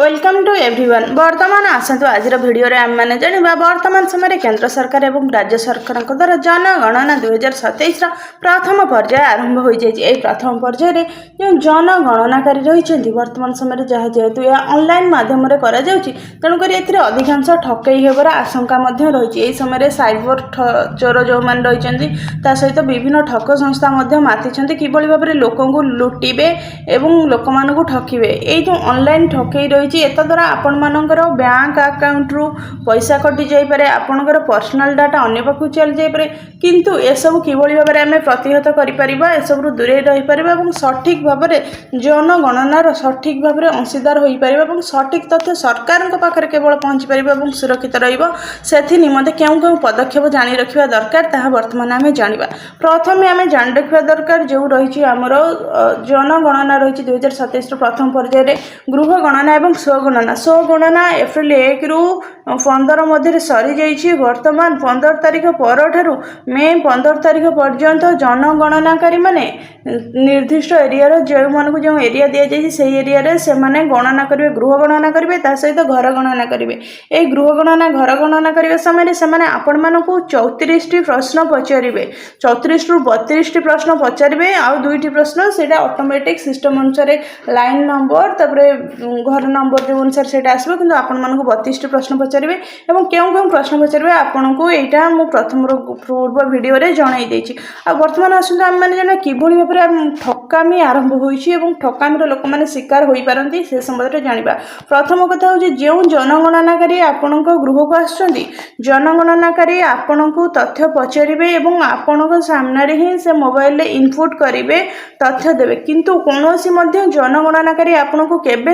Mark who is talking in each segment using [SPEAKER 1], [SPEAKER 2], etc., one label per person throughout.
[SPEAKER 1] Welcome to everyone. बर्तमान आसतु आज video आम मैंने जाना वर्तमान समय केंद्र सरकार और राज्य सरकार द्वारा जनगणना 2027 प्रथम पर्याय आरंभ हो जाए। प्रथम पर्यायर जो जनगणनाकारी रही वर्तमान समय जहाँ जेहेतु यह ऑनलाइन माध्यम तेणुक अधिकांश ठकई होवर आशंका रही। यही समय साइबर चोर जो मैंने रही सहित विभिन्न ठक संस्था माति किभली भाव में लोक लुटिबे और लोक मानू ठकिबे। ये जो ऑनलाइन ठकई रही द्वारा आपण मानकर बैंक अकाउंट रु पैसा कटि जापे, आपणकर पर्सनल डाटा अन्य पाखु चली जापे, किंतु एसबू किभली भाव में आम प्रतिहत कर दूरे रहीपर सठिक भाव में जनगणनार सठिक भाव में अंशीदार हो पार सठिक तथ्य सरकार पाखे केवल पहुँची पार सुरक्षित रही निमंते क्यों क्यों पदक्षेप जानी रखा दरकार ताहा वर्तमान आम जाना। प्रथम आम जानी रखा दरकार जो रही आमर जनगणना रही 2027 प्रथम पर्यायर गृह गणना और स्वगणना एप्रिल 1 रु 15 मध्य सरी जाइए। वर्तमान 15 तारीख पर मे 15 तारीख पर्यंत जनगणनाकारी माने निर्दिष्ट एरिया जो मानक जो एरिया दि जाए से एरिया से माने गणना करेंगे, गृह गणना करेंगे, सहित घर गणना करेंगे। ये गृह गणना घर गणना करने समय से आपण मानक 34 प्रश्न पचारे, 34 रु 32 प्रश्न पचारे आउ 2टी प्रश्न से ऑटोमेटिक सिस्टम अनुसार लाइन नंबर तापर घर नंबर जो अनुसार से आसो कि आपण मानक 32 प्रश्न पचारे और क्यों क्यों प्रश्न पचारे आपन को यहाँ मुझे प्रथम पूर्व भिडियो जनई देछि। वर्तमान आसतु आम मैंने जाना किभली भाव में ठकामी आरंभ होइछि एवं ठकामीर लोक मैंने शिकार हो पारती से संबंध जाना। प्रथम कथा हूँ जो जनगणनाकारी आपण गृह को आसुच्चंदी जनगणनाकारी आपण को तथ्य पचारे और आपण सामने ही से मोबाइल इनपुट करेंगे तथ्य देवे, किंतु कौन जनगणनाकारी आपण को केबे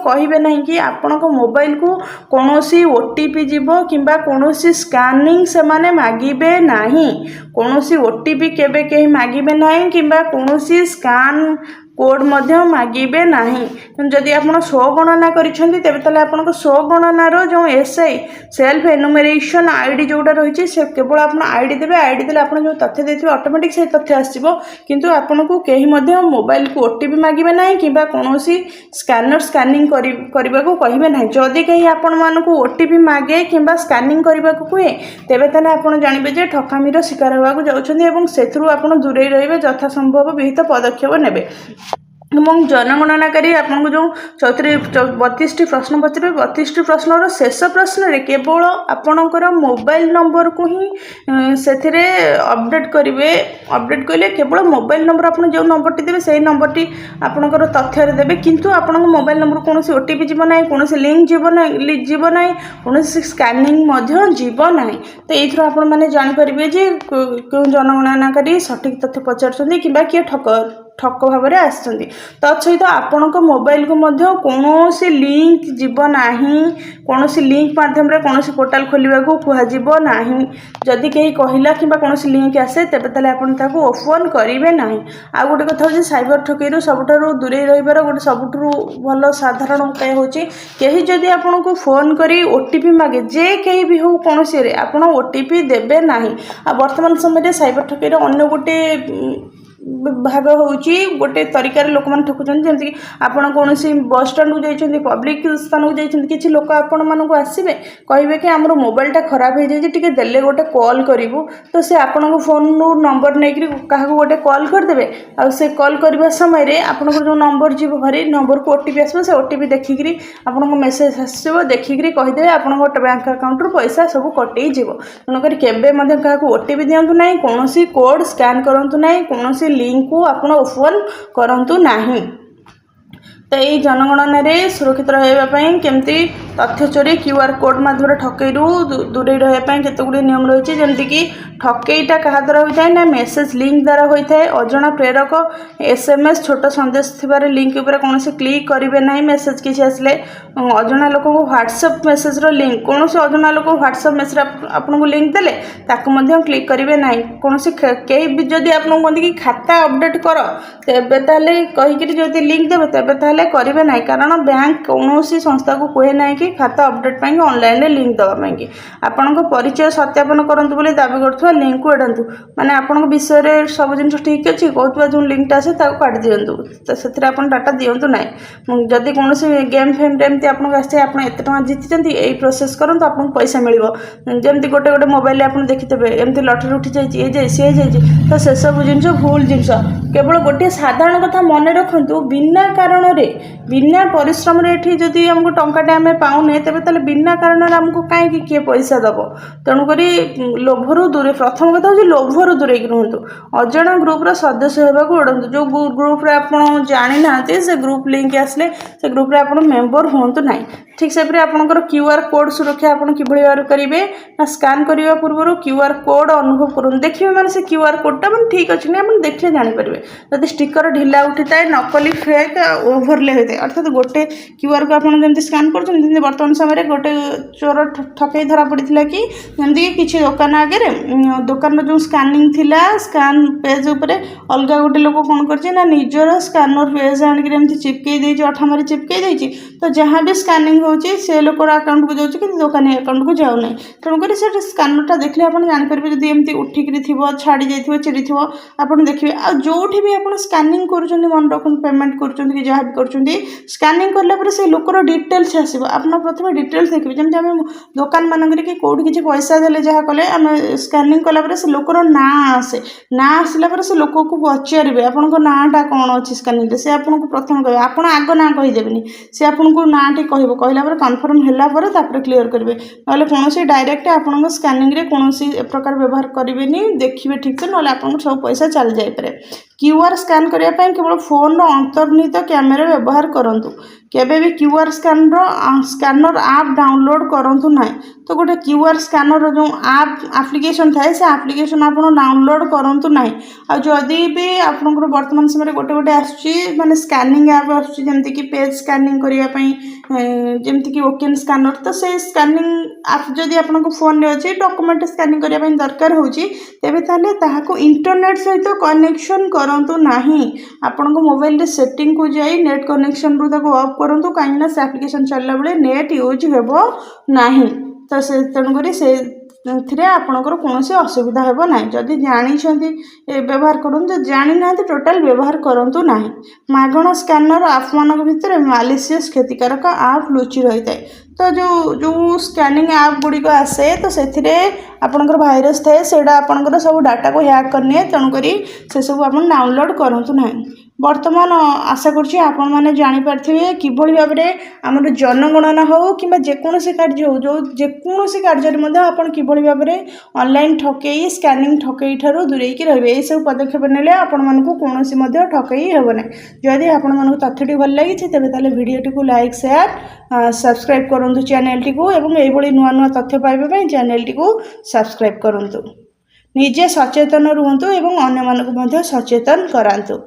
[SPEAKER 1] कहे ना कि आपण मोबाइल को कौन ओटीपी जीव कि कौन स्कानिंग से माने मागिबे नहीं, कौन ओटीपी केबे कहीं मागिबे नहीं कि कौन स्कान कोड मागिबे नहीं। जदि आप स्वगणना करिसेंती तेबे तले आपन स्वगणनार जो एसआई सेल्फ एनुमेरेशन आईडी जोटा रही से केवल आप आईडी देवे, आईडी देले आपन जो तथ्य देथिबे ऑटोमेटिक से तथ्य आसीबो, किंतु आपन को कहीं मोबाइल को ओटीपी मागिबे नहीं कि कौन स्कैनर स्कैनिंग करने को कहिबे नहीं। जदि कहीं आपण मानकु ओटीपी मागे कि स्कैनिंग करने को कहे तेबे तले आपन जानिबे जे ठकामीर शिकार होगा जाउछन्ती एवं सेथुरु आपन दूरे रहिबे, यथा संभव विहित पदक्षेप नेबे। जनगणनाकारी आपको जो 32 प्रश्न पचारे 32 प्रश्नर शेष प्रश्न केवल आपणकर मोबाइल नंबर को ही से अपडेट करेंगे। अपडेट कले केवल मोबाइल नंबर आप जो नंबर देवे से नंबर टी आपणकर तथ्य देवे, किंतु आपण मोबाइल नंबर कौन ओटीपी जीव ना, कौन लिंक जीव ना, कौन स्कैनिंग जीव ना। तो ये आपण मैंने जानीपर जे क्यों जनगणनाकारी सठिक तथ्य पचार कि किए ठक भाव में आसुँच। तत्सहित आपण मोबाइल को कौन लिंक जीव ना, कौन लिंक माध्यम कौन पोर्टाल खोलने को कह ना। जदि कहीं कहला कि कौन लिंक आसे तेरे ताले आपण ओपन करेंगे ना। आ गोटे कथा हूँ साइबर ठकई सबुठ दूरे रहीबार गोटे सबुठ भल साधारण उपाय हूँ कहीं जदि आपन को फोन करी ओटीपी मागे जे कहीं भी हो कौन आप ओटीपी देवे ना। वर्तमान समय साइबर ठकई अन्य गोटे भाग हूँ गोटे तरीकार लोक मैंने ठकुचंती जमीक आपड़ कौन बस स्टाण को जाइए पब्लिक स्थान को जाइए किसी लोक आपण मानक आसवे कहे कि आम मोबाइलटा खराब हो जाए टी देले गोटे कॉल करूँ, तो से आपण को फोन नंबर नहीं क्या गोटे कॉल करदे आ से कॉल करने समय आपण जो नंबर जीव भारी नंबर को ओटीपी आसो से ओटीपी देखिकी आपन को मेसेज आसो देखिकी कहीदे आप बैंक अकाउंट रु पैसा सब कटई जीव। तेणुक केवे क्या ओटीपी दिंतु ना, कौन कोड स्कैन करूँ ना, कौन लिंक को आपण ओपन करंतु नाही। तो ये जनगणना सुरक्षित रही केमती तथ्य चोरी क्यूआर कोड माध्यम ठकई दूरे रही केतगुड़ी नियम रही जमीक ठकईटा क्या द्वारा होता है ना मेसेज लिंक द्वारा होता है। अजना प्रेरक एसएमएस छोट संदेश थिबार लिंक उपर कौन क्लिक करेंगे ना। मेसेज किसी आसले अजना लोक को व्हाट्सएप मेसेज लिंक कौन अजना लोक व्हाट्सएप मेसेज आपन को लिंक देले ताकू क्लिक करेंगे ना। कौन कहीं भी जदि आपको कहते कि खाता अपडेट कर तेबे ताले कहीकि जदि लिंक देवे तेबे ताले ताहले करेंगे ना, कारण बैंक कौन संस्था को कहे ना कि खाता अपडेट पाई ऑनलाइन रे लिंक दवाई आपण परिचय सत्यापन करंतु बोली दाबी करथुवा लिंक को एडंतु माने आपण विषय रे सब जिन ठीक अच्छी कहथुवा जो लिंक टा आसे ताको काट दियंतु, तो सेथिरे आपण डाटा दियंतु नै। जदि कोनोसी गेम फेम एमती आपण आसे आपण एते टका जीतिचंती एई प्रोसेस करंतु आपण पैसा मिलिबो। जेमती गोटे गोटे मोबाइल आपण देखितबे एमती लटरी उठी जाई ए जाई से जाई, तो से सब जिनस भूल जिनस। केवल गोटे साधारण कथा मन रखु, बिना कारण रे बिना परिश्रम रे एठी जदि हमको टंकाटे आम पाऊने तेबे ताले बिना कारण आमको कहीं किए पैसा दब। तेणुक लोभरू दूरे, प्रथम कथा हूँ लोभरू दूरे रुहतु। अजणा ग्रुप्र सदस्य होगा उड़ू, जो ग्रुप्रे आप जानी ना से ग्रुप लिंक आसले से ग्रुप्रे आप मेम्बर हूँ ना। ठीक से आपंकर क्यूआर कोड सुरक्षा आप कि करेंगे ना, स्कान करने पूर्व क्यूआर कोड अनुभव करूँ देखिए मैंने से क्यूआर कोडटा मैंने ठीक अच्छे ना आप देखिए जानीपर। जब स्टिकर ढिला उठी थाए नकली फेक ओभरले होता है, अर्थात गोटे क्यूआर को आपड़ी स्कान कर बर्तमान समय गोटे चोर ठकई धरा पड़ा कि जमीक किसी दुकान आगे दुकान जो स्कानिंग थिला स्कान पेज उपर अलग गोटे लोक कौन कर निजर स्कानर पेज आनिक चिपकई दे अठा मारी चिपकई दे, तो जहाँ भी स्कानिंग होची से लोकर अकाउंट को जाऊँगी कि दुकानी अकाउंट को जाऊना। तेणुक से स्कानरटा देखले आप जानीपर जब एमती उठिकी थी छाड़ी जाइए चिड़ी थो आप देखिए। आ जो भी आप स्कानिंग कर मन रख पेमेंट कर जहाँ भी कर स्कानिंग कलापर से लोकर डिटेल्स आसो। आप प्रथम डिटेल्स देखिए जमी आम दुकान मानक कि कौट किसी पैसा देले जहाँ कले आम स्कानिंग कलापर से लोकर ना आसे, ना आसला से लोक को पचारे आपण नाटा कौन अच्छी स्कानिंग से आपको प्रथम कह आप आग ना कहीदेनि सी आपको नाटी कह कहला कन्फर्म है क्लीयर करेंगे ना कौन डायरेक्ट आप स्कानिंग कौन प्रकार व्यवहार करेंगे देखिए ठीक से ना आप सब पैसा चल जापे। क्यूआर स्कान करने केवल फोन अंतर्निहित कैमेरा व्यवहार करूँ, केबे भी क्यूआर स्कानर आप डाउनलोड करूँ ना। तो गोटे क्यूआर स्कानर जो आप एप्लिकेशन थाए से एप्लिकेशन आप डाउनलोड करूँ ना। आ जदि भी आपंकर वर्तमान समय गोटे गोटे आसुची माने स्कानिंग ऐप आसुची जमती कि पेज स्कानिंग करने जमती कि ओकेन स्कानर, तो से स्कानिंग आप जदि आपन फोन रे अच्छे डॉक्यूमेंट स्कानिंग करने दरकार होची तेबे ताले ताहाको इंटरनेट सहित कनेक्शन करंतु नाही। आपन को मोबाइल रे सेटिंग को जाई नेट कनेक्शन रु ताको ऑफ करंतु काइना से एप्लिकेशन चलला बेले नेट यूज हेबो नाही। तो से तेणुक से थे आपणकर कौन असुविधा हेबो ना। जदि जानी व्यवहार करूँ, जो जानी ना टोटाल व्यवहार करूँ ना। मागणा स्कानर आप मान भितर मालिशियस क्षतिकारक आप लुचि रही है। तो जो स्कैनिंग ऐप गुड़िक आसे तो से आपंकर भाइरस थाए से आपंकर सब डाटा को हैक करने, तेणुक से सब आप डाउनलोड करूँ ना। वर्तमान आशा करुँच आपण मैंने जानीपारे किभली भाव में आम जनगणना हो कि जेकोसी कार्य हो जो जेकोसी कार्य आप किभली भाव में ऑनलाइन ठकई स्कैनिंग ठकई ठार दूरेक रे यह सब पदक्षेप नेले आपण मानक कौन ठकई हेब ना। जदि आपण मानक तथ्यटी भल लगी तेज ताले वीडियोटी को लाइक शेयर सब्सक्राइब करूँ चैनल टी को, एवं ये नुआ नुआ तथ्य पाइबा चैनल टी को सब्सक्राइब करूँ। निजे सचेतन रुहतु एवं अन्य मानक सचेतन करांतु।